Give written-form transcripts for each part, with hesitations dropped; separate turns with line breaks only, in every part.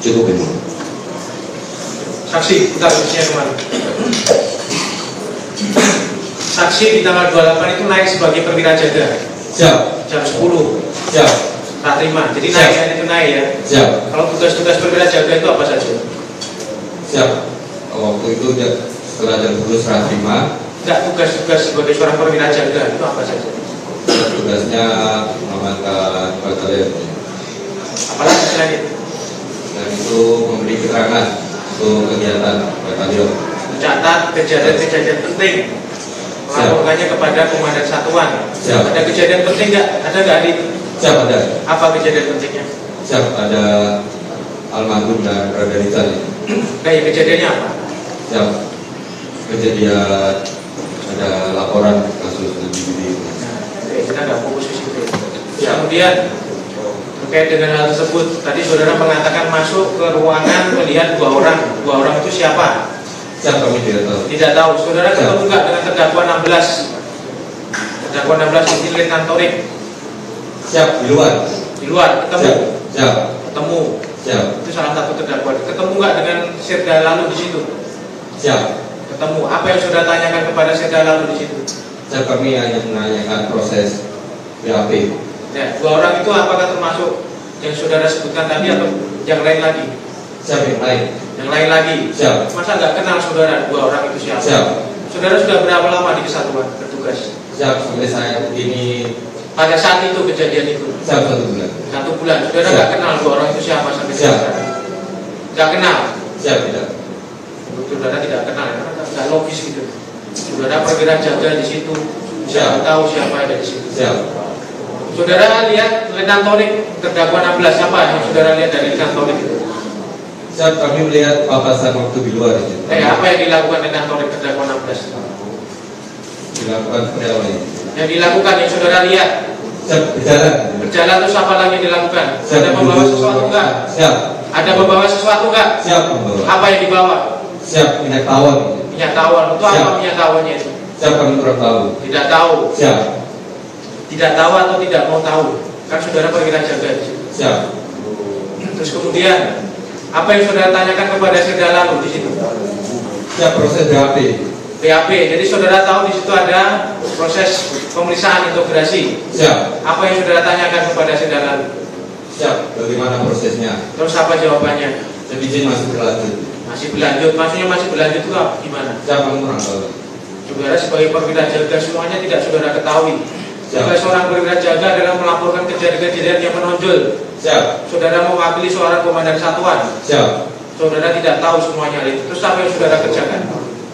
Cukup ini.
Saksi, putar saksinya kemana? Saksi di tanggal 28 itu naik sebagai perwira jaga.
Siap.
Jam 10.
Siap.
Tak terima. Jadi naik ya, itu naik ya.
Siap.
Kalau tugas-tugas perwira jaga itu apa saja?
Siap. Waktu itu setelah jam 10 serah terima.
Enggak, tugas-tugas sebagai seorang perwira jaga itu apa saja?
Tugasnya mengamankan batalion.
Apalagi selain itu?
Dan itu memberi keterangan untuk kegiatan batalion.
Mencatat kejadian-kejadian penting, melaporkannya kepada komandan satuan.
Siap.
Ada kejadian penting nggak? Ada nggak hari itu?
Siap, ada.
Apa kejadian pentingnya?
Siap, ada almarhum dan Radanita.
Kayak kejadiannya apa?
Siap. Kejadian ada laporan kasus lebih.
Kita nggak fokus di situ. Kemudian terkait dengan hal tersebut, tadi saudara mengatakan masuk ke ruangan melihat dua orang itu siapa?
Siap, kami tidak tahu.
Tidak tahu. Saudara ketemu nggak dengan terdakwa 16? Terdakwa 16 ini Letnan Torik.
Siap, di luar.
Di luar ketemu.
Siap.
Ketemu.
Siap.
Itu salah satu terdakwa. Ketemu nggak dengan Sirda Lalu di situ?
Siap.
Ketemu. Apa yang saudara tanyakan kepada Sirda Lalu di situ?
Siap, kami hanya menanyakan proses BAP.
Ya, dua orang itu apakah termasuk yang saudara sebutkan tadi atau yang lain lagi?
Siap, yang lain.
Yang lain lagi?
Siap.
Masa nggak kenal saudara dua orang itu siapa?
Siap.
Saudara sudah berapa lama di kesatuan bertugas?
Siap, sampai saya ini.
Pada saat itu kejadian itu?
Siap, 1 bulan.
1 bulan. Saudara nggak kenal dua orang itu siapa sampai sekarang? Nggak kenal?
Siap, tidak.
Saudara tidak kenal, ya? Nggak logis gitu. Saudara perwira jaga di situ, bisa tahu siapa ada di situ.
Siap.
Saudara lihat Letnan Torik terdakwa 16, siapa yang saudara lihat dari Letnan Torik itu?
Siap, kami melihat papasan waktu di luar.
Apa yang dilakukan Letnan Torik terdakwa 16?
Dilakukan penilaian.
Yang dilakukan yang saudara lihat?
Siap, berjalan.
Berjalan terus apa lagi dilakukan?
Siap,
Ada membawa sesuatu enggak?
Siap.
Ada membawa sesuatu enggak?
Siap, membawa.
Apa yang dibawa?
Siap, minyak tawon.
Minyak tawon. Itu apa minyak tawonnya itu?
Siap, kami kurang tahu.
Tidak tahu.
Siap.
Tidak tahu atau tidak mau tahu? Kan saudara perwira jaga di situ.
Siap.
Terus kemudian apa yang saudara tanyakan kepada Sirda Lalu di situ?
Siap, proses BAP.
BAP. Jadi saudara tahu di situ ada proses pemeriksaan integrasi.
Siap.
Apa yang saudara tanyakan kepada Sirda Lalu?
Siap, bagaimana prosesnya?
Terus apa jawabannya?
Saya izin masih berlanjut.
Masih berlanjut. Maksudnya masih berlanjut itu apa? Gimana?
Siap, kami kurang tahu.
Saudara sebagai perwira jaga semuanya tidak saudara ketahui.
Siap.
Sebagai seorang perwira jaga adalah melaporkan kejadian-kejadian yang menonjol.
Siap.
Saudara mewakili seorang komandan satuan.
Siap.
Saudara tidak tahu semuanya itu. Terus apa yang saudara kerjakan?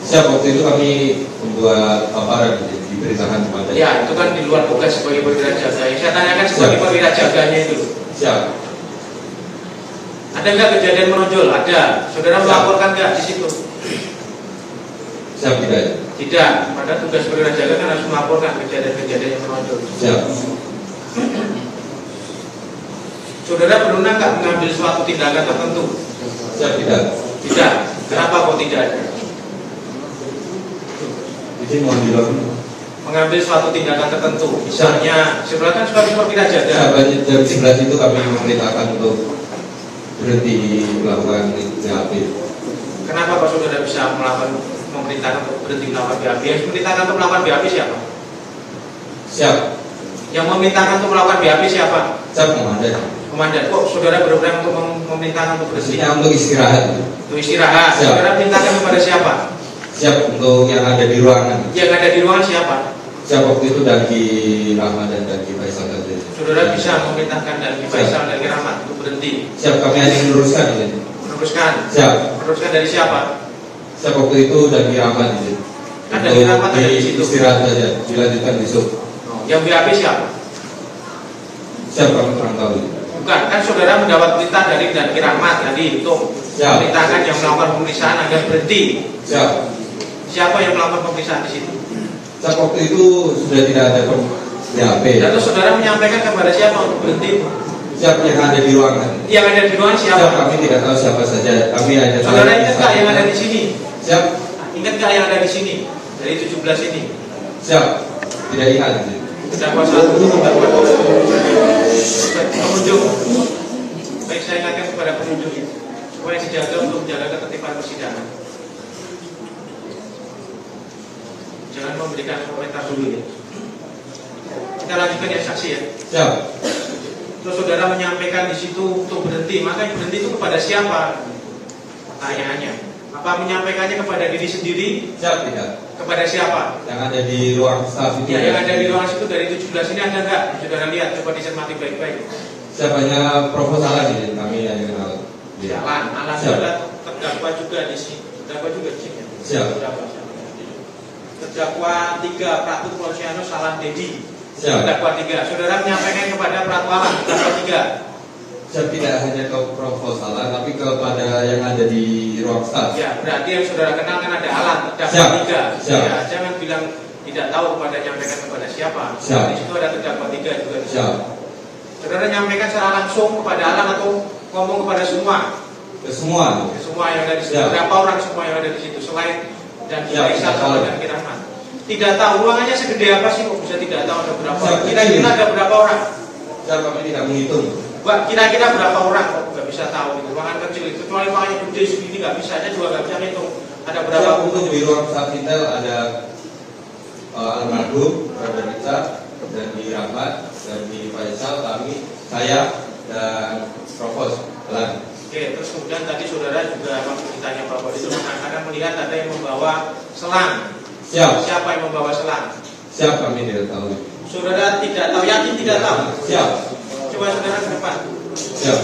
Siap, waktu itu kami membuat paparan diberitakan kepada.
Ya, itu kan di luar tugas sebagai perwira jaga. Yang saya tanyakan sebagai perwira jaganya itu.
Siap.
Ada nggak kejadian menonjol? Ada. Saudara melaporkan nggak di situ?
Siap, tidak.
Tidak. Pada tugas perwira jaga kan harus melaporkan kejadian-kejadian yang menonjol.
Siap.
Saudara pernah nggak mengambil suatu tindakan tertentu?
Siap, tidak.
Tidak. Kenapa kok tidak?
Izin mohon dilakukan.
Mengambil suatu tindakan tertentu, misalnya sebelah kan sebagai perwira jaga.
Siap, jam 11 itu kami memerintahkan untuk berhenti melakukan BAP.
Kenapa Pak Saudara bisa memerintahkan untuk berhenti melakukan BAP? Yang memerintahkan untuk melakukan BAP siapa?
Siap.
Yang memerintahkan untuk melakukan BAP siapa?
Siap, komandan.
Komandan. Kok saudara berwenang untuk memerintahkan untuk berhenti?
Pastinya untuk istirahat.
Untuk istirahat.
Siap.
Saudara perintahkan kepada siapa?
Siap, untuk yang ada di ruangan.
Yang ada di ruangan siapa?
Siap, waktu itu Daki Rahmat dan Daki Faisal tadi.
Saudara bisa memerintahkan Daki Faisal dan Daki Rahmat untuk berhenti?
Siap, kami hanya meluruskan ini.
Meneruskan?
Siap.
Meneruskan dari siapa?
Siap, waktu itu Daki Rahmat ini.
Kan Daki Rahmat ada di situ.
Istirahat saja, dilanjutkan besok.
Yang BAP siapa?
Siap, kami kurang tahu.
Bukan, kan saudara mendapat perintah dari Daki Rahmat tadi untuk memerintahkan yang melakukan pemeriksaan agar berhenti.
Siap.
Siapa yang melakukan pemeriksaan di situ?
Siap, waktu itu sudah tidak ada BAP.
Lalu saudara menyampaikan kepada siapa untuk berhenti?
Siap, yang ada di ruangan.
Yang ada di ruangan siapa?
Siap, kami tidak tahu siapa saja. Kami hanya tahu.
Saudara ingat nggak yang ada di sini?
Siap.
Ingat nggak yang ada di sini? Dari 17 ini?
Siap. Tidak ingat.
Terdakwa satu, terdakwa dua. Pengunjung. Baik, saya ingatkan kepada pengunjung ini. supaya dijaga untuk menjaga ketertiban persidangan. Jangan memberikan komentar dulu ya. Kita lanjutkan ya saksi ya.
Siap.
Terus saudara menyampaikan di situ untuk berhenti, maka yang berhenti itu kepada siapa? Pertanyaannya. Apa menyampaikannya kepada diri sendiri?
Siap tidak.
Kepada siapa?
Yang ada di ruang staff itu.
Ya, yang ada di ruang situ dari 17 ini ada nggak? Saudara lihat, coba dicermati baik-baik.
Siapanya proposal ini kami hanya kenal.
Jalan, alat saudara terdakwa juga di sini. Terdakwa juga di sini.
Siap.
Terdakwa 3 Pratu Polsiano Salah Dedi.
Siap.
Terdakwa 3. Saudara menyampaikan kepada Pratu Alam terdakwa 3.
Saya tidak hanya ke proposal, tapi kepada yang ada di ruang staff.
Ya, berarti yang saudara kenal kan ada alat terdakwa
Siap.
3.
Siap.
Ya, jangan bilang tidak tahu kepada menyampaikan kepada siapa.
Siap.
Di situ ada terdakwa 3 juga.
Siap.
Saudara menyampaikan secara langsung kepada alam atau ngomong kepada semua?
Ke semua.
Semua yang ada di situ.
Siap.
Berapa orang semua yang ada di situ selain dan
Siap,
Faisal
tahu.
dan Kirahman? Tidak tahu ruangannya segede apa sih kok bisa tidak tahu ada berapa
Siap,
orang? Kira-kira ada berapa orang?
Siap, kami tidak menghitung.
Mbak, kira-kira berapa orang kok nggak bisa tahu gitu? Ruangan kecil itu, kecuali ruangan yang gede segini nggak bisa, aja juga nggak bisa ngitung ada berapa.
Siap, untuk di ruang staff Intel ada almarhum, Brother Richard, dan di Rahmat, dan di Faisal, kami, saya, dan Provos. Pelan.
Oke, terus kemudian tadi saudara juga waktu ditanya Bapak itu akan melihat ada yang membawa selang.
Siap.
Siapa yang membawa selang?
Siap, kami tidak tahu.
Saudara tidak tahu, yakin tidak tahu?
Siap.
Coba saudara ke depan.
Siap.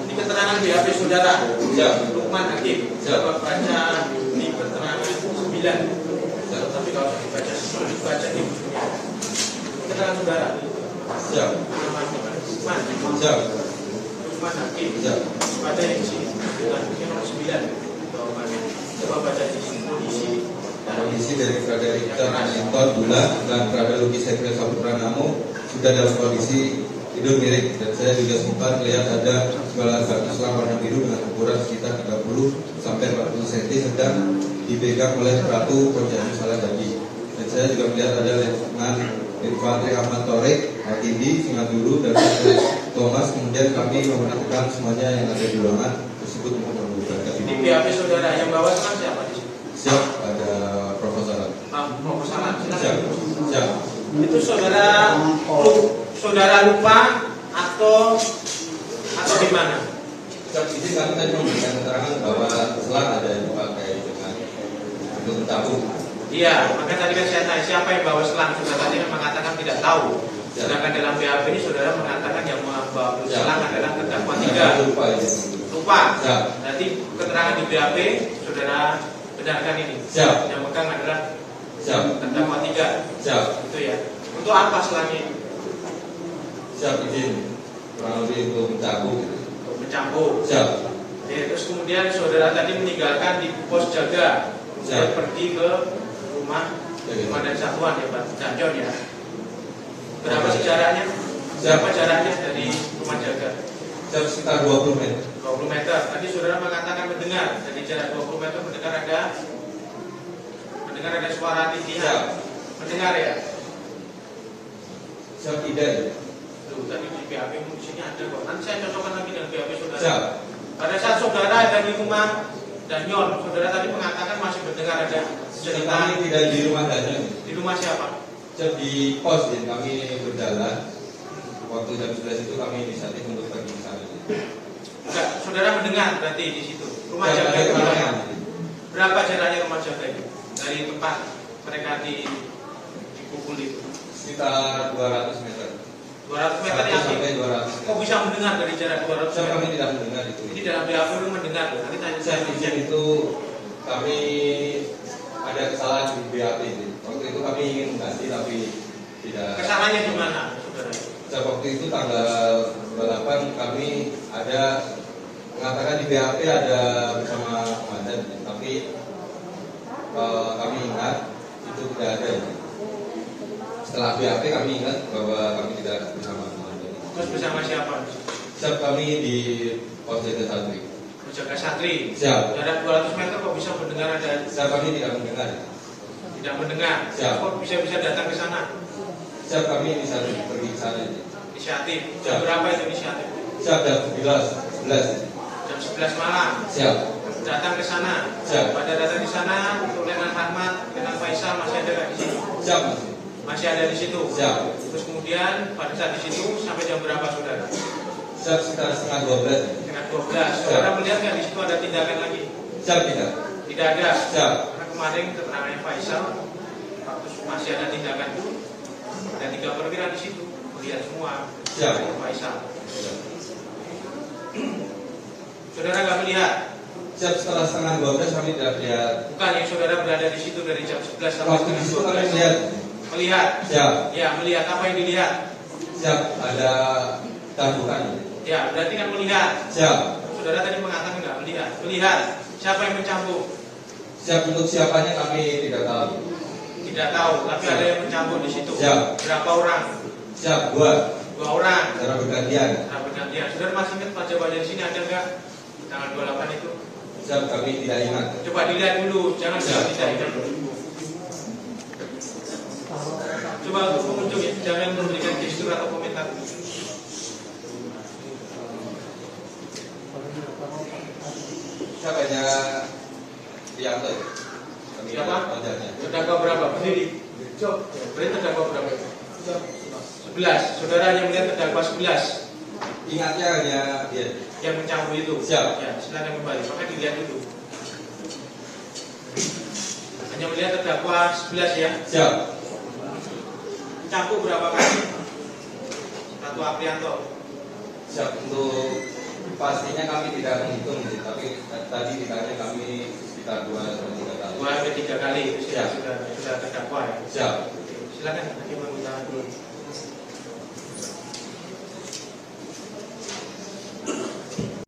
Ini keterangan BAP saudara.
Siap.
Lukman Hakim.
Siap.
Coba baca di keterangan 9.
Siap.
Tapi kalau dibaca di keterangan saudara.
Siap.
Lukman.
Siap.
Lukman Hakim.
Siap.
Baca yang di sini. Ini nomor 9. Coba baca di sini.
Kondisi dari Frederick Richard Bulan dan Prada Luki Sekre Saputranamo sudah dalam kondisi tidur miring, dan saya juga sempat melihat ada sebalan batu selang warna biru dengan ukuran sekitar 30 sampai 40 cm sedang dipegang oleh Pratu Pontianak Salah Dedi. Dan saya juga melihat ada Letnan Infantri Ahmad Torek, Hakindi, Singadulu, dan Thomas. Kemudian kami memerintahkan semuanya yang ada di ruangan tersebut untuk membubarkan.
Di BAP saudara yang bawa selang siapa di sini?
Siap, ada proposal.
Proposalan,
Siap.
silakan.
Siap.
Itu saudara lupa atau di mana?
Siap, ini kami tadi memberikan keterangan bahwa selang ada yang dipakai dengan untuk mentabung.
Iya, maka tadi kan saya tanya siapa yang bawa selang. Saudara tadi mengatakan tidak tahu. Sedangkan dalam BAP ini saudara mengatakan yang membawa selang adalah terdakwa 3.
Lupa ya.
Lupa.
Siap.
Berarti keterangan di BAP saudara benarkan ini.
Siap.
Yang megang adalah
Siap.
terdakwa 3.
Siap.
Itu ya. Untuk apa selangnya?
Siap, izin. Kurang lebih untuk mencabut.
Untuk mencampur.
Siap.
Ya, terus kemudian saudara tadi meninggalkan di pos jaga. Saya
Siap.
pergi ke rumah dan satuan ya Pak, Janjon ya. Berapa sih jaraknya? Siapa jaraknya dari rumah jaga?
Siap, sekitar 20 menit.
20 meter. Tadi saudara mengatakan mendengar dari jarak 20 meter mendengar ada suara tindihan.
Siap.
Mendengar ya?
Siap, tidak ya.
Tuh, tadi di BAP di sini ada kok. Nanti saya cocokkan lagi dengan BAP saudara.
Siap.
Pada saat saudara ada di rumah Danyon, saudara tadi mengatakan masih mendengar ada cerita.
Kami tidak di rumah Danyon.
Di rumah siapa?
Siap, di pos ya. Kami berjalan. Waktu jam 11 itu kami inisiatif untuk pergi ke sana.
Enggak, saudara mendengar berarti di situ. Rumah
Siap,
jaga
ada
itu
keterangan.
berapa jaraknya rumah jaga itu dari tempat mereka dipukul itu?
Sekitar 200 meter.
200 meter
1
yakin?
sampai 200 meter.
Kok bisa mendengar dari jarak 200
Siap, kami
meter?
tidak mendengar itu.
Ini dalam BAP itu mendengar. Nanti tanya
Saya
saya
izin itu kami ada kesalahan di BAP ini. Waktu itu kami ingin mengganti tapi tidak.
kesalahannya di mana, saudara?
Waktu itu tanggal 28 kami ada mengatakan di BAP ada bersama komandan, tapi kami ingat itu tidak ada. Setelah BAP kami ingat bahwa kami tidak bersama komandan.
Terus bersama siapa?
Siap, kami di pos jaga Santri.
Jaga Santri.
Siap.
Jarak 200 meter kok bisa mendengar ada?
Siap, kami tidak mendengar.
Tidak mendengar.
Siap.
Kok bisa datang ke sana?
Siap, kami bisa pergi ke sana.
Inisiatif. Jam berapa itu inisiatif?
Siap, jam 11.
Jam 11 malam.
Siap.
Datang ke sana.
Siap.
Pada datang di sana untuk Letnan Rahmat, Letnan Faisal masih ada nggak di situ?
Siap, Mas.
Masih ada di situ.
Siap.
Terus kemudian pada saat di situ sampai jam berapa saudara?
Siap, sekitar setengah 12.
Setengah 12. Saudara melihat nggak di situ ada tindakan lagi?
Siap, tidak.
Tidak ada.
Siap.
Karena kemarin keterangannya Faisal, waktu masih ada tindakan itu, ada 3 perwira di situ, melihat semua.
Siap.
Faisal.
Siap.
Saudara nggak melihat?
Siap, setelah setengah 12 kami tidak lihat.
Bukan, yang saudara berada di situ dari jam 11 sampai
Waktu di
setengah
situ kami
12.
melihat.
Melihat?
Siap.
Ya, melihat. Apa yang dilihat?
Siap, ada tambukan.
Ya, berarti kan melihat.
Siap.
Saudara tadi mengatakan nggak melihat. Melihat. Siapa yang mencambuk?
Siap, untuk siapanya kami tidak tahu.
Tidak tahu, tapi ada yang mencambuk di situ.
Siap.
Berapa orang?
Siap, 2.
2 orang.
Secara bergantian.
Nah, bergantian. Saudara masih ingat wajah-wajah di sini ada nggak? Tanggal 28 itu.
Siap, kami tidak ingat.
Coba dilihat dulu, jangan
Siap.
tidak ingat. Coba untuk pengunjung ya, jangan memberikan gestur atau komentar.
Siapa hanya Rianto?
Siapa?
Wajahnya.
Terdakwa berapa? Berdiri. Berarti terdakwa berapa? 11. Saudara hanya melihat terdakwa 11
Ingatnya hanya dia.
yang mencambuk itu.
Siap.
Ya, silakan kembali. Maka dilihat dulu. Hanya melihat terdakwa 11 ya.
Siap.
Mencambuk berapa kali? Ratu Aprianto.
Siap, untuk pastinya kami tidak menghitung sih, tapi tadi ditanya kami sekitar 2 atau 3 kali.
2 sampai 3 kali.
Siap.
Sudah terdakwa ya.
Siap.
Silakan. Hakim meminta dulu.